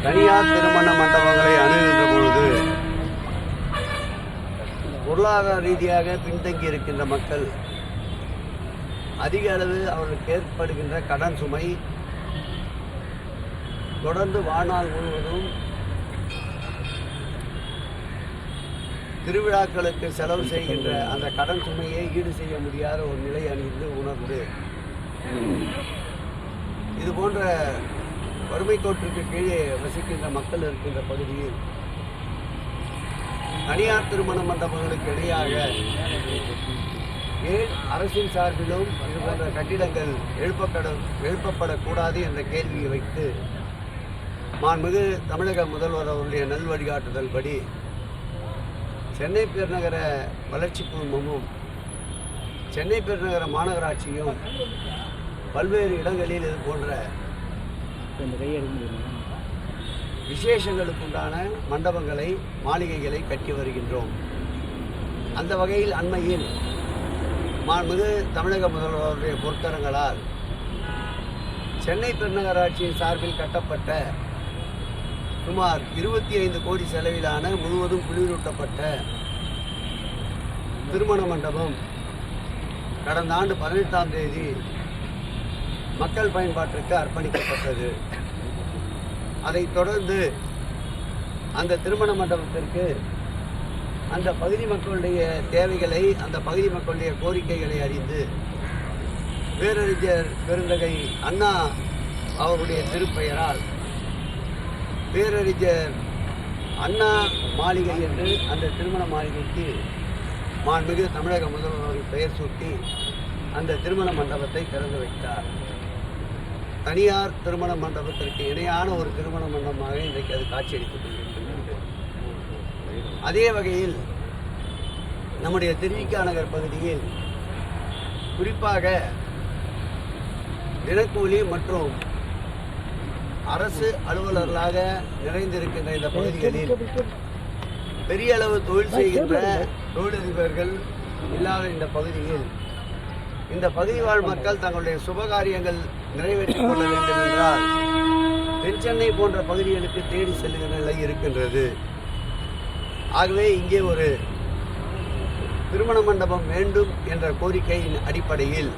தனியார் திருமண மண்டபங்களை அணுகுகின்ற பொழுது பொருளாதார ரீதியாக பின்தங்கி இருக்கின்ற மக்கள் அதிக அளவு அவர்களுக்கு ஏற்படுகின்ற கடன் சுமை தொடர்ந்து வாழ்நாள் முழுவதும் திருவிழாக்களுக்கு செலவு செய்கின்ற அந்த கடன் சுமையை ஈடு செய்ய முடியாத ஒரு நிலை அணிந்து உணர்ந்து இது போன்ற வறுமை கோட்டிற்கு கீழே வசிக்கின்ற மக்கள் இருக்கின்ற பகுதியில் தனியார் திருமண மண்டபங்களுக்கு இடையாக ஏன் அரசின் சார்பிலும் இது போன்ற கட்டிடங்கள் எழுப்பப்படக்கூடாது என்ற கேள்வியை வைத்து மாண்புமிகு தமிழக முதல்வர் அவருடைய நல்வழிகாட்டுதல் படி சென்னை பெருநகர வளர்ச்சி குழுமமும் சென்னை பெருநகர மாநகராட்சியும் பல்வேறு இடங்களில் இது போன்ற விசேஷங்களுக்குண்டான மண்டபங்களை மாளிகைகளை கட்டி வருகின்றோம். அந்த வகையில் அண்மையில் மாண்புமிகு தமிழக முதல்வருடைய பொற்கரங்களால் சென்னை பெருநகராட்சியின் சார்பில் கட்டப்பட்ட சுமார் 25 கோடி செலவிலான முழுவதும் குளிரூட்டப்பட்ட திருமண மண்டபம் கடந்த ஆண்டு 18ஆம் தேதி மக்கள் பயன்பாட்டிற்கு அர்ப்பணிக்கப்பட்டது. அதைத் தொடர்ந்து அந்த திருமண மண்டபத்திற்கு அந்த பகுதி மக்களுடைய தேவைகளை, அந்த பகுதி மக்களுடைய கோரிக்கைகளை அறிந்து பேரறிஞர் பெருந்தகை அண்ணா அவருடைய திருப்பெயரால் பேரறிஞர் அண்ணா மாளிகை என்று அந்த திருமண மாளிகைக்கு மாண்புமிகு தமிழக முதல்வர் பெயர் சூட்டி அந்த திருமண மண்டபத்தை திறந்து வைத்தார். தனியார் திருமண மண்டபத்திற்கு இணையான ஒரு திருமண மண்டபமாக இன்றைக்கு அது காட்சியளித்துக் கொண்டிருக்கின்றது. அதே வகையில் நம்முடைய திருவிக நகர் பகுதியில் குறிப்பாக தினக்கூலி மற்றும் அரசு அலுவலர்களாக நிறைந்திருக்கின்ற இந்த பகுதிகளில் பெரிய அளவு தொழில் செய்கின்ற தொழிலதிபர்கள் இல்லாத இந்த பகுதியில் இந்த பகுதி வாழ் மக்கள் தங்களுடைய சுபகாரியங்கள் நிறைவேற்றிக் கொள்ள வேண்டும் என்றால் தென்சென்னை போன்ற பகுதிகளுக்கு தேடி செல்லுகிற நிலை இருக்கின்றது. ஆகவே இங்கே ஒரு திருமண மண்டபம் வேண்டும் என்ற கோரிக்கையின் அடிப்படையில்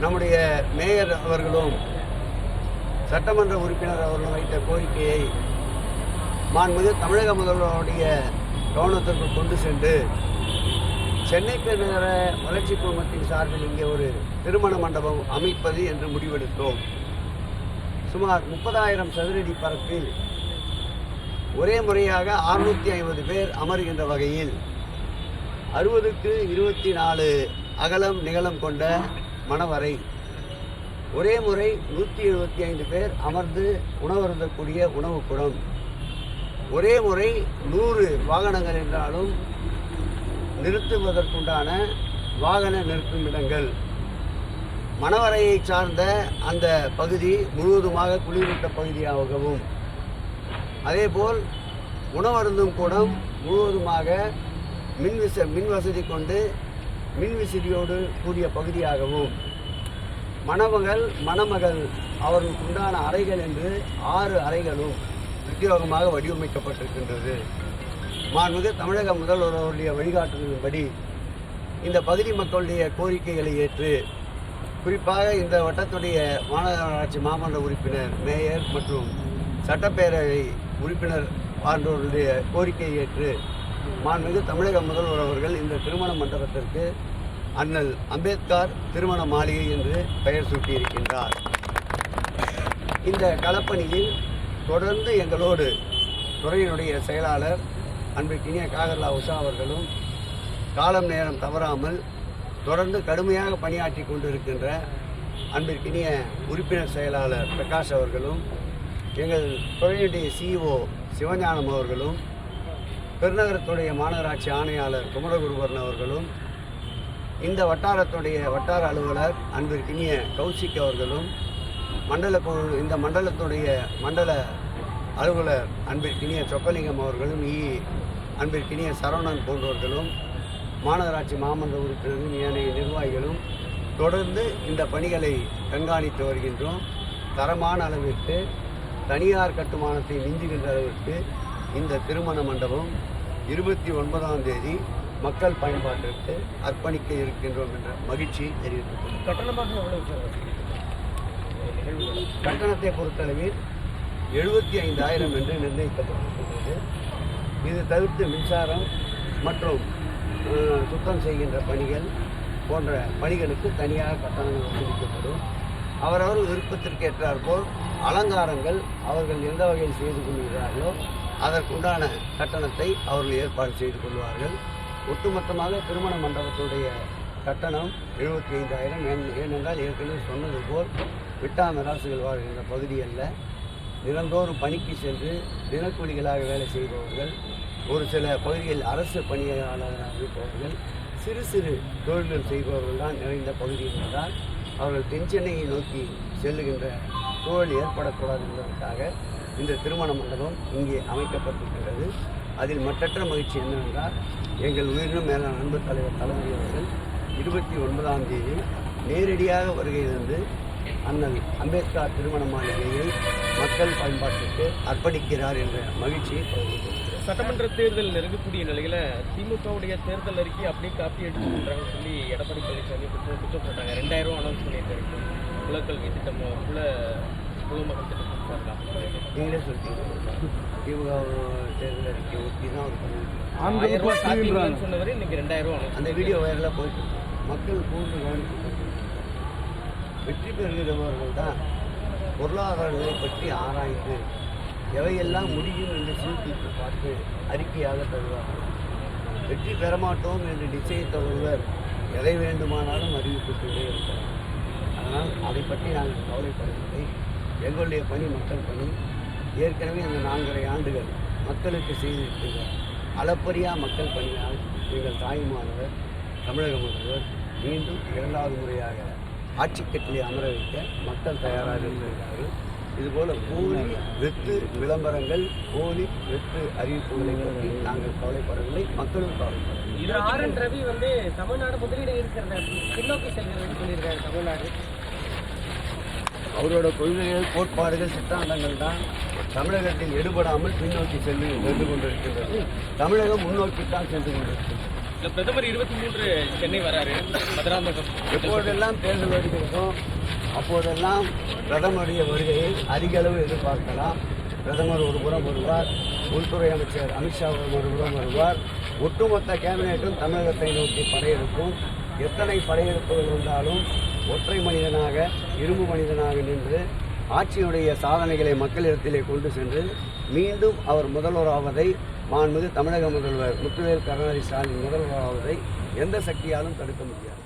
நம்முடைய மேயர் அவர்களும் சட்டமன்ற உறுப்பினர் அவர்களும் வைத்த கோரிக்கையை மாண்புமிகு தமிழக முதல்வருடைய கவனத்திற்கு கொண்டு சென்று சென்னை பெருநகர வளர்ச்சி குழுமத்தின் சார்பில் இங்கே ஒரு திருமண மண்டபம் அமைப்பது என்று முடிவெடுத்தோம். சுமார் 30,000 சதுரடி பரப்பில் ஒரே முறையாக 650 பேர் அமர்கின்ற வகையில் 60க்கு 24 அகலம் நிகழம் கொண்ட மணவரை, ஒரே முறை 175 பேர் அமர்ந்து உணவருந்தக்கூடிய உணவுக்கூடம், ஒரே முறை 100 வாகனங்கள் என்றாலும் நிறுத்துவதற்குண்டான வாகன நிறுத்துமிடங்கள், மணவரையை சார்ந்த அந்த பகுதி முழுவதுமாக குளிரூட்ட பகுதியாகவும், அதேபோல் உணவருந்தும் கூடம் முழுவதுமாக மின் வசதி கொண்டு மின்விசிறியோடு கூடிய பகுதியாகவும், மணமகள் மணமகள் அவர்களுக்கு உண்டான அறைகள் என்று 6 அறைகளும் உத்தியோகமாக வடிவமைக்கப்பட்டிருக்கின்றது. மாண்புமிகு தமிழக முதல்வர் அவருடைய வழிகாட்டுதலின்படி இந்த பகுதி மக்களுடைய கோரிக்கைகளை ஏற்று குறிப்பாக இந்த வட்டத்துடைய மாநகராட்சி மாமன்ற உறுப்பினர், மேயர் மற்றும் சட்டப்பேரவை உறுப்பினர் ஆகியோருடைய கோரிக்கையை ஏற்று மாண்புமிகு தமிழக முதல்வர் அவர்கள் இந்த திருமண மண்டபத்திற்கு அண்ணல் அம்பேத்கர் திருமண மாளிகை என்று பெயர் சூட்டியிருக்கின்றார். இந்த களப்பணியில் தொடர்ந்து எங்களோடு துறையினுடைய செயலாளர் அன்பிற்கினிய காகர்லா உஷா அவர்களும் காலம் நேரம் தவறாமல் தொடர்ந்து கடுமையாக பணியாற்றி கொண்டிருக்கின்ற அன்பிற்கினிய உறுப்பினர் செயலாளர் பிரகாஷ் அவர்களும், எங்கள் துறையினுடைய சிஇஓ சிவஞானம் அவர்களும், பெருநகரத்துடைய மாநகராட்சி ஆணையாளர் குமரகுருவரன் அவர்களும், இந்த வட்டாரத்துடைய வட்டார அலுவலர் அன்பிற்கினிய கௌசிக் அவர்களும், இந்த மண்டலத்துடைய மண்டல அலுவலர் அன்பிற்கினிய சொக்கலிங்கம் அவர்களும், அன்பிற்கினிய சரவணன் போன்றவர்களும், மாநகராட்சி மாமன்ற உறுப்பினரும் ஏனைய நிர்வாகிகளும் தொடர்ந்து இந்த பணிகளை கண்காணித்து வருகின்றோம். தரமான அளவிற்கு தனியார் கட்டுமானத்தை மிஞ்சுகின்ற அளவிற்கு இந்த திருமண மண்டபம் 29ஆம் தேதி மக்கள் பயன்பாட்டிற்கு அர்ப்பணிக்க இருக்கின்றோம் என்ற மகிழ்ச்சியை தெரிவித்துள்ளோம். கட்டணமாக எவ்வளவு? கட்டணத்தை பொறுத்தளவில் 75,000 என்று நிர்ணயிக்கப்பட்டிருக்கிறது. இது தவிர்த்து மின்சாரம் மற்றும் சுத்தம் செய்கின்ற பணிகள் போன்ற பணிகளுக்கு தனியாக கட்டணங்கள் வசூலிக்கப்படும். அவரவர் விருப்பத்திற்கு ஏற்றாற்போல் அலங்காரங்கள் அவர்கள் எந்த வகையில் செய்து கொள்கிறார்களோ அதற்குண்டான கட்டணத்தை அவர்கள் ஏற்பாடு செய்து கொள்வார்கள். ஒட்டுமொத்தமாக திருமண மண்டபத்துடைய கட்டணம் 75,000. ஏனென்றால் ஏற்கனவே சொன்னது போல் விட்டாமிராசுகள் வாழ்கின்ற பகுதி அல்ல. தினந்தோறும் பணிக்கு சென்று தினக்கூலிகளாக வேலை செய்பவர்கள், ஒரு சில பகுதியில் அரசு பணியாளராக இருப்பவர்கள், சிறு சிறு தொழில்கள் செய்பவர்கள் தான் நிறைந்த பகுதி என்பதால் அவர்கள் தென்சென்னையை நோக்கி செல்லுகின்ற சூழல் ஏற்படக்கூடாது என்பதற்காக இந்த திருமண மண்டபம் இங்கே அமைக்கப்பட்டிருக்கிறது. அதில் மற்றற்ற மகிழ்ச்சி என்னவென்றால், எங்கள் உயிரினும் மேலான அன்பு தலைவர் தளபதி அவர்கள் 29ஆம் தேதி நேரடியாக வருகை தந்து அண்ணல் அம்பேத்கர் திருமண மாளிகையை மக்கள் பயன்பாட்டிற்கு அர்ப்பணிக்கிறார் என்ற மகிழ்ச்சியை பகிர்ந்து. சட்டமன்ற தேர்தல் நெருங்கக்கூடிய நிலையில் திமுகவுடைய தேர்தல் அறிக்கை அப்படியே காப்பி எடுத்து பண்ணுறாங்கன்னு சொல்லி எடப்பாடி பழனிசாமி குற்றம் போட்டாங்க. 2,000 அனௌன்ஸ் பண்ணியிருக்காரு. குலக்கல்வி திட்டம், குலமகன் திட்டம் நீங்களே சொல்லிட்டீங்க. திமுக தேர்தல் அறிக்கை ஒட்டி தான் அவர் சொன்னவரை இன்னைக்கு 2,000 அந்த வீடியோ வைரலாக போயிட்டு மக்கள் கூண்டு கவனித்து வெற்றி பெறுகிறவர்கள் தான் பொருளாதார நிலை பற்றி ஆராய்ந்து எவையெல்லாம் முடியும் என்று சீர்திருத்தி பார்த்து அறிக்கையாக தருவார்கள். வெற்றி பெறமாட்டோம் என்று நிச்சயித்த ஒருவர் எதை வேண்டுமானாலும் அறிவித்துக்கொண்டே இருக்கிறார். அதனால் அதை பற்றி நாங்கள் கவலைப்படவில்லை. எங்களுடைய பணி மக்கள் பணி. ஏற்கனவே அந்த 4.5 ஆண்டுகள் மக்களுக்கு செய்திருக்கின்ற அளப்பரியா மக்கள் பணியால் எங்கள் தாய்மானவர் தமிழக முதல்வர் மீண்டும் 2வது முறையாக ஆட்சிக்கட்டிலே அமர வைக்க மக்கள் தயாராக இருக்கிறார்கள். இதுபோல போலி வெற்று விளம்பரங்கள், போலி வெற்று அறிவிப்புகளை பற்றி நாங்கள் கவலைப்படவில்லை, மக்களும் கவலைப்படவில்லை. RN ரவி தமிழ்நாடு முதலீடு இருக்கிறத பின்னோக்கி செல்கிறதுன்னு சொல்லியிருக்காரு. தமிழ்நாடு அவரோட கொள்கைகள், கோட்பாடுகள், சித்தாந்தங்கள் தான் தமிழகத்தில் எடுபடாமல் பின்னோக்கி சென்று கொண்டிருக்கின்றது. தமிழகம் முன்னோக்கித்தான் சென்று கொண்டிருக்கிறது. பிரதமர் 23 சென்னை வராரு. மதுராந்தகம் எப்போதெல்லாம் தேர்தல் வருகிறதோ அப்போதெல்லாம் பிரதமருடைய வருகையை அதிக அளவு எதிர்பார்க்கலாம். பிரதமர் ஒரு புறம் வருவார், உள்துறை அமைச்சர் அமித்ஷா ஒரு புறம் வருவார். ஒட்டுமொத்த கேபினெட்டும் தமிழகத்தை நோக்கி படையெடுக்கும். எத்தனை படையெடுப்புகள் வந்தாலும் ஒற்றை மனிதனாக, இரும்பு மனிதனாக நின்று ஆட்சியுடைய சாதனைகளை மக்களிடத்திலே கொண்டு சென்று மீண்டும் அவர் முதல்வராவதை, மாண்புமிகு தமிழக முதல்வர் முத்துவேல் கருணாநிதி ஸ்டாலின் முதல்வராவதை எந்த சக்தியாலும் தடுக்க முடியாது.